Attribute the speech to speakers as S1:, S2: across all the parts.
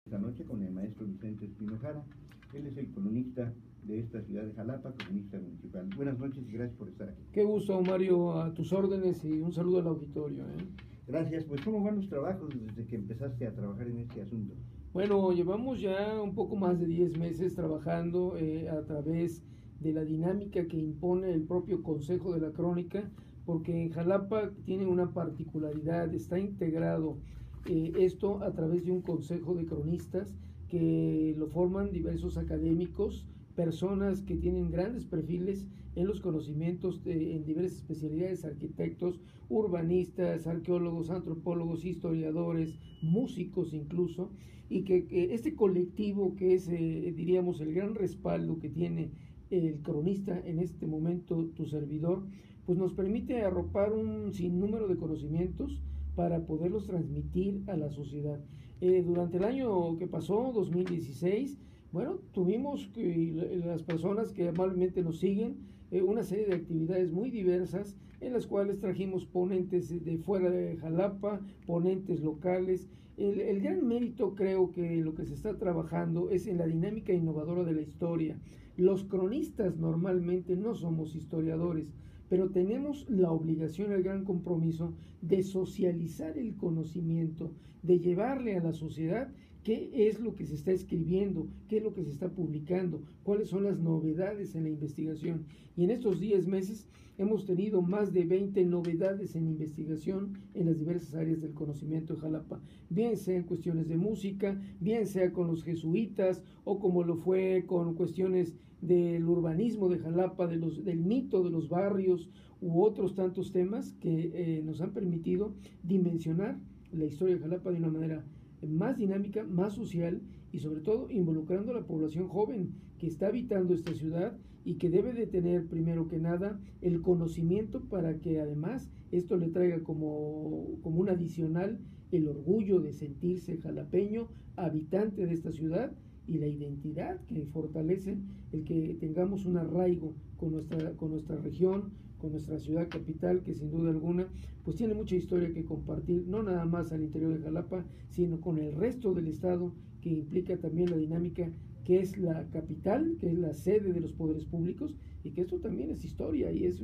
S1: Esta noche con el maestro Vicente Espino Jara. Él es el columnista de esta ciudad de Jalapa, columnista municipal. Buenas noches y gracias por estar aquí.
S2: Qué gusto, Mario, a tus órdenes y un saludo al auditorio.
S1: Gracias. Pues, ¿cómo van los trabajos desde que empezaste a trabajar en este asunto?
S2: Bueno, llevamos ya un poco más de 10 meses trabajando a través de la dinámica que impone el propio Consejo de la Crónica, porque en Jalapa tiene una particularidad, está integrado esto a través de un consejo de cronistas que lo forman diversos académicos, personas que tienen grandes perfiles en los conocimientos en diversas especialidades, arquitectos, urbanistas, arqueólogos, antropólogos, historiadores, músicos incluso, y que este colectivo que es, diríamos, el gran respaldo que tiene el cronista en este momento, tu servidor, pues nos permite arropar un sinnúmero de conocimientos para poderlos transmitir a la sociedad. Durante el año que pasó, 2016, bueno, tuvimos las personas que amablemente nos siguen una serie de actividades muy diversas en las cuales trajimos ponentes de fuera de Jalapa, ponentes locales. El gran mérito, creo que lo que se está trabajando es en la dinámica innovadora de la historia. Los cronistas normalmente no somos historiadores, pero tenemos la obligación, el gran compromiso de socializar el conocimiento, de llevarle a la sociedad qué es lo que se está escribiendo, qué es lo que se está publicando, cuáles son las novedades en la investigación. Y en estos 10 meses hemos tenido más de 20 novedades en investigación en las diversas áreas del conocimiento de Jalapa, bien sea en cuestiones de música, bien sea con los jesuitas o como lo fue con cuestiones del urbanismo de Jalapa, del mito de los barrios u otros tantos temas que nos han permitido dimensionar la historia de Jalapa de una manera más dinámica, más social y sobre todo involucrando a la población joven que está habitando esta ciudad y que debe de tener primero que nada el conocimiento para que además esto le traiga como un adicional el orgullo de sentirse jalapeño, habitante de esta ciudad, y la identidad que fortalece el que tengamos un arraigo con nuestra región, con nuestra ciudad capital, que sin duda alguna pues tiene mucha historia que compartir, no nada más al interior de Jalapa, sino con el resto del estado, que implica también la dinámica que es la capital, que es la sede de los poderes públicos, y que esto también es historia y es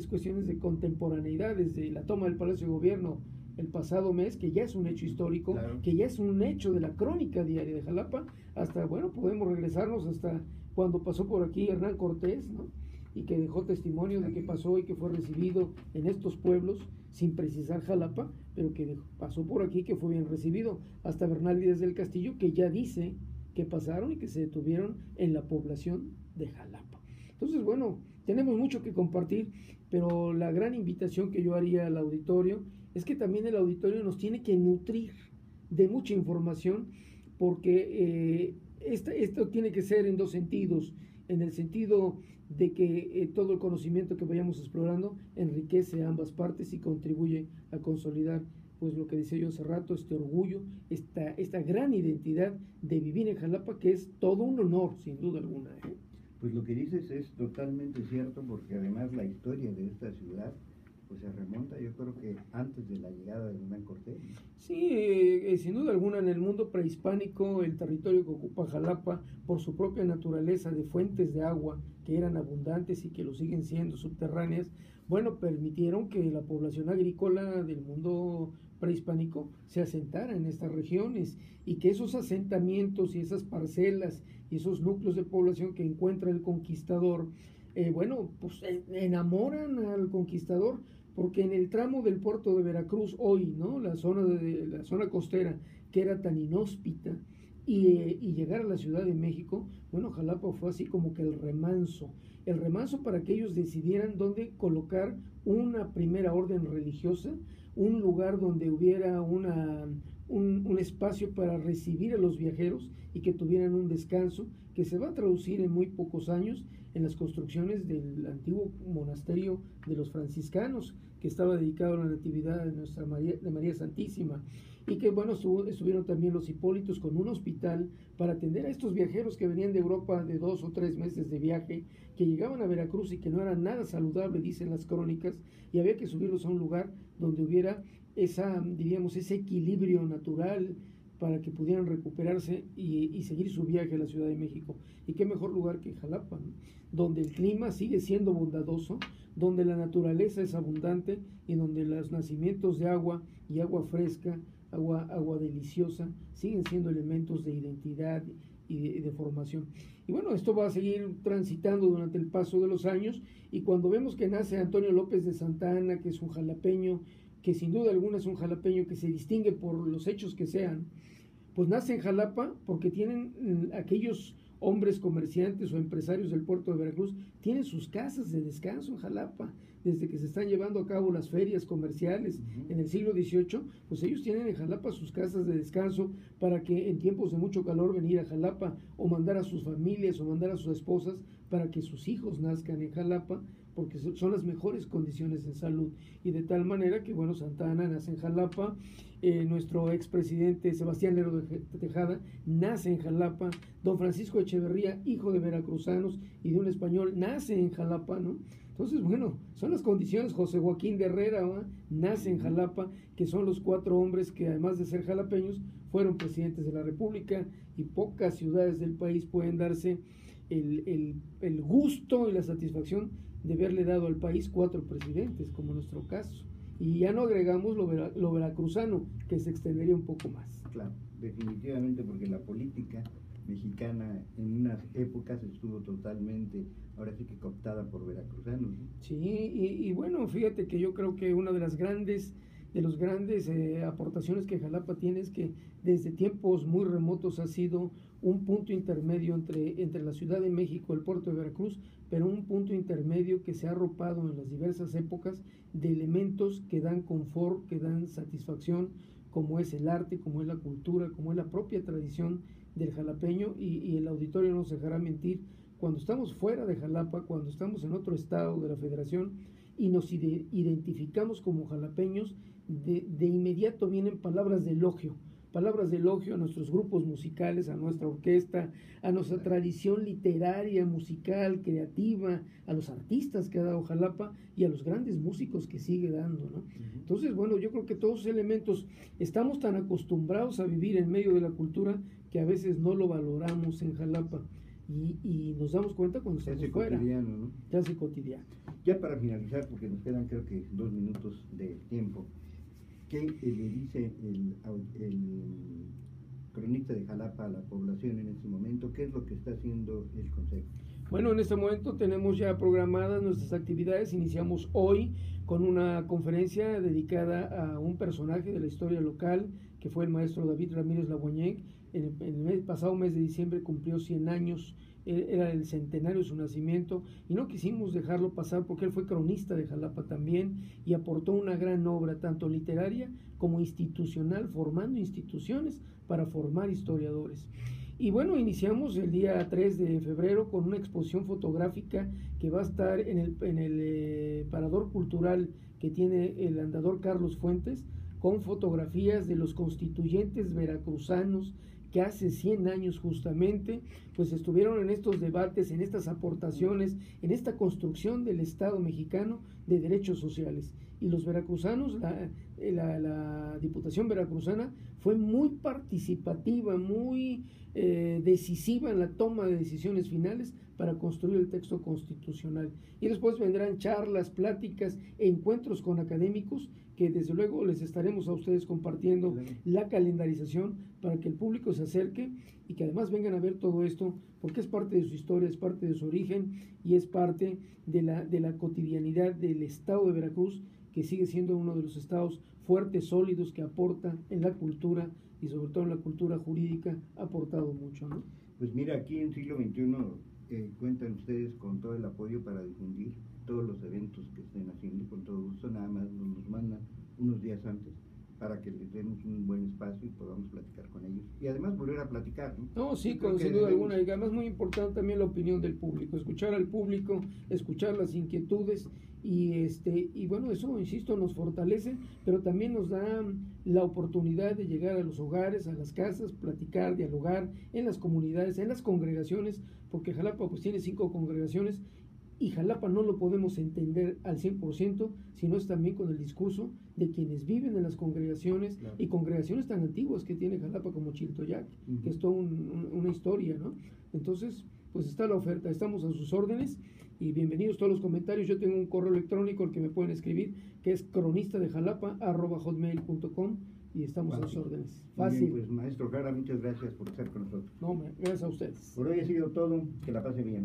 S2: cuestiones de contemporaneidad, desde la toma del Palacio de Gobierno el pasado mes, que ya es un hecho histórico, claro, que ya es un hecho de la crónica diaria de Jalapa, hasta, bueno, podemos regresarnos hasta cuando pasó por aquí Hernán Cortés, ¿no? Y que dejó testimonio de que pasó y que fue recibido en estos pueblos, sin precisar Jalapa, pero que pasó por aquí, que fue bien recibido, hasta Bernal Díaz del Castillo, que ya dice que pasaron y que se detuvieron en la población de Jalapa. Entonces, bueno, tenemos mucho que compartir, pero la gran invitación que yo haría al auditorio es que también el auditorio nos tiene que nutrir de mucha información, porque esto tiene que ser en dos sentidos: en el sentido de que todo el conocimiento que vayamos explorando enriquece a ambas partes y contribuye a consolidar, pues lo que decía yo hace rato, este orgullo, esta gran identidad de vivir en Jalapa, que es todo un honor, sin duda alguna.
S1: Pues lo que dices es totalmente cierto, porque además la historia de esta ciudad pues se remonta, yo creo que antes de la llegada de Hernán Cortés.
S2: Sí, sin duda alguna, en el mundo prehispánico, el territorio que ocupa Jalapa, por su propia naturaleza de fuentes de agua que eran abundantes y que lo siguen siendo, subterráneas, bueno, permitieron que la población agrícola del mundo prehispánico se asentara en estas regiones, y que esos asentamientos y esas parcelas y esos núcleos de población que encuentra el conquistador, bueno, pues enamoran al conquistador, porque en el tramo del puerto de Veracruz hoy, ¿no?, la zona costera, que era tan inhóspita, y llegar a la Ciudad de México, bueno, Jalapa fue así como que el remanso para que ellos decidieran dónde colocar una primera orden religiosa, un lugar donde hubiera un espacio para recibir a los viajeros y que tuvieran un descanso, que se va a traducir en muy pocos años en las construcciones del antiguo monasterio de los franciscanos, que estaba dedicado a la Natividad de María Santísima, y que, bueno, estuvieron también los Hipólitos con un hospital para atender a estos viajeros que venían de Europa de 2 o 3 meses de viaje, que llegaban a Veracruz y que no era nada saludable, dicen las crónicas, y había que subirlos a un lugar donde hubiera diríamos, ese equilibrio natural para que pudieran recuperarse y seguir su viaje a la Ciudad de México. Y qué mejor lugar que Jalapa, ¿no? Donde el clima sigue siendo bondadoso, donde la naturaleza es abundante y donde los nacimientos de agua y agua fresca, agua deliciosa, siguen siendo elementos de identidad y de formación. Y bueno, esto va a seguir transitando durante el paso de los años, y cuando vemos que nace Antonio López de Santa Anna, que es un jalapeño, que sin duda alguna es un jalapeño que se distingue por los hechos que sean, pues nace en Jalapa porque tienen aquellos hombres comerciantes o empresarios del puerto de Veracruz, tienen sus casas de descanso en Jalapa, desde que se están llevando a cabo las ferias comerciales en el siglo XVIII, pues ellos tienen en Jalapa sus casas de descanso para que en tiempos de mucho calor venir a Jalapa o mandar a sus familias o mandar a sus esposas para que sus hijos nazcan en Jalapa, porque son las mejores condiciones en salud. Y de tal manera que, bueno, Santa Anna nace en Jalapa, nuestro expresidente Sebastián Lerdo de Tejada nace en Jalapa, don Francisco Echeverría, hijo de veracruzanos y de un español, nace en Jalapa, ¿no? Entonces, bueno, son las condiciones. José Joaquín de Herrera, ¿no?, nace en Jalapa, que son los 4 hombres que, además de ser jalapeños, fueron presidentes de la República, y pocas ciudades del país pueden darse el gusto y la satisfacción de haberle dado al país 4 presidentes, como nuestro caso. Y ya no agregamos lo veracruzano, que se extendería un poco más.
S1: Claro, definitivamente, porque la política mexicana en unas épocas estuvo totalmente, ahora sí que cooptada por veracruzanos, ¿no?
S2: Sí, y bueno, fíjate que yo creo que una de las grandes aportaciones que Jalapa tiene es que desde tiempos muy remotos ha sido un punto intermedio entre la Ciudad de México y el puerto de Veracruz, pero un punto intermedio que se ha arropado en las diversas épocas de elementos que dan confort, que dan satisfacción, como es el arte, como es la cultura, como es la propia tradición del jalapeño, y el auditorio no se dejará mentir. Cuando estamos fuera de Jalapa, cuando estamos en otro estado de la federación y nos identificamos como jalapeños, de inmediato vienen palabras de elogio a nuestros grupos musicales, a nuestra orquesta, a nuestra tradición literaria, musical, creativa, a los artistas que ha dado Jalapa y a los grandes músicos que sigue dando, ¿no? Entonces, bueno, yo creo que todos esos elementos, estamos tan acostumbrados a vivir en medio de la cultura que a veces no lo valoramos en Jalapa, y nos damos cuenta cuando estamos fuera.
S1: Cotidiano, ¿no?
S2: Se hace cotidiano.
S1: Ya para finalizar, porque nos quedan creo que 2 minutos de tiempo, ¿qué le dice el cronista de Jalapa a la población en este momento? ¿Qué es lo que está haciendo el Consejo?
S2: Bueno, en este momento tenemos ya programadas nuestras actividades. Iniciamos hoy con una conferencia dedicada a un personaje de la historia local, que fue el maestro David Ramírez Laguañec. En el pasado mes de diciembre cumplió 100 años, era el centenario de su nacimiento, y no quisimos dejarlo pasar porque él fue cronista de Jalapa también y aportó una gran obra, tanto literaria como institucional, formando instituciones para formar historiadores. Y bueno, iniciamos el día 3 de febrero con una exposición fotográfica que va a estar en el parador cultural que tiene el andador Carlos Fuentes, con fotografías de los constituyentes veracruzanos que hace 100 años justamente pues estuvieron en estos debates, en estas aportaciones, en esta construcción del Estado mexicano de derechos sociales. Y los veracruzanos, la Diputación Veracruzana fue muy participativa, muy decisiva en la toma de decisiones finales para construir el texto constitucional. Y después vendrán charlas, pláticas e encuentros con académicos, que desde luego les estaremos a ustedes compartiendo la calendarización para que el público se acerque y que además vengan a ver todo esto, porque es parte de su historia, es parte de su origen y es parte de la cotidianidad del estado de Veracruz, que sigue siendo uno de los estados fuertes, sólidos, que aporta en la cultura y sobre todo en la cultura jurídica, ha aportado mucho, ¿no?
S1: Pues mira, aquí en Siglo XXI cuentan ustedes con todo el apoyo para difundir todos los eventos que estén haciendo, con todo gusto. Nada más nos mandan unos días antes para que les demos un buen espacio y podamos platicar con ellos y además volver a platicar, ¿no?
S2: No, sí, sin duda alguna, y además muy importante también la opinión del público, escuchar al público, escuchar las inquietudes, y bueno, eso, insisto, nos fortalece, pero también nos da la oportunidad de llegar a los hogares, a las casas, platicar, dialogar en las comunidades, en las congregaciones, porque Jalapa pues tiene 5 congregaciones, Y Jalapa no lo podemos entender al 100%, sino es también con el discurso de quienes viven en las congregaciones,
S1: claro,
S2: y congregaciones tan antiguas que tiene Jalapa como Chiltoyac, que es toda una historia, ¿no? Entonces, pues está la oferta, estamos a sus órdenes y bienvenidos todos los comentarios. Yo tengo un correo electrónico al que me pueden escribir, que es cronistadejalapa@hotmail.com, y estamos a sus órdenes. Fácil.
S1: Bien, pues maestro Jara, muchas gracias por estar con nosotros.
S2: No, gracias a ustedes.
S1: Por hoy ha sido todo, que la pase bien.